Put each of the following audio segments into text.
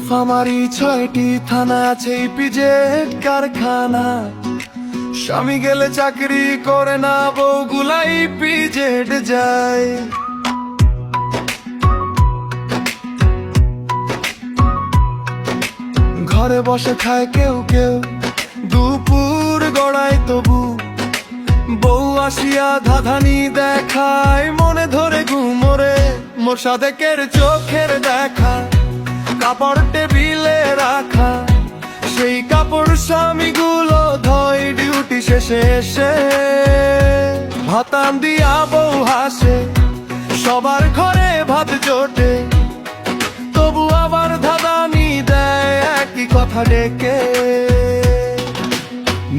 নীলফামারী 6টি থানা আছে, ইপিজেড কারখানা। স্বামী গেলে চাকরি করে না, বউগুলা ইপিজেড যায়। ঘরে বসে খায় কেউ কেউ, দুপুর গড়ায় তবু বউ আসিয়া ধাঁধানি দেখায়, মনে ধরে ঘুমরে মোর সাদেকের চোখের দেখা। কাপড় টেবিলে রাখা, সেই কাপড় স্বামীগুলো ধয় ডিউটি শেষে এসে। ভাতাম দিয়া বউ হাসে, সবার ঘরে ভাত জোটে, তবু আবার ধাঁধানি দেয় একই কথা ডেকে।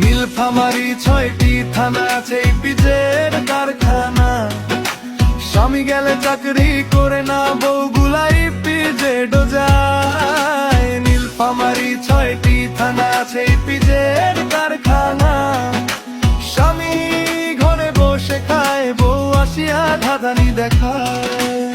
নীলফামারী 6টি থানা আছে, ইপিজেড কারখানা। স্বামী গেলে চাকরি করে না, বউগুলা ইপিজেড যায়। নীলফামারী 6টি থানা আছে, ইপিজেড কারখানা। স্বামী ঘরে বসে খায়, বউ আসিয়া ধাঁধানি দেখায়।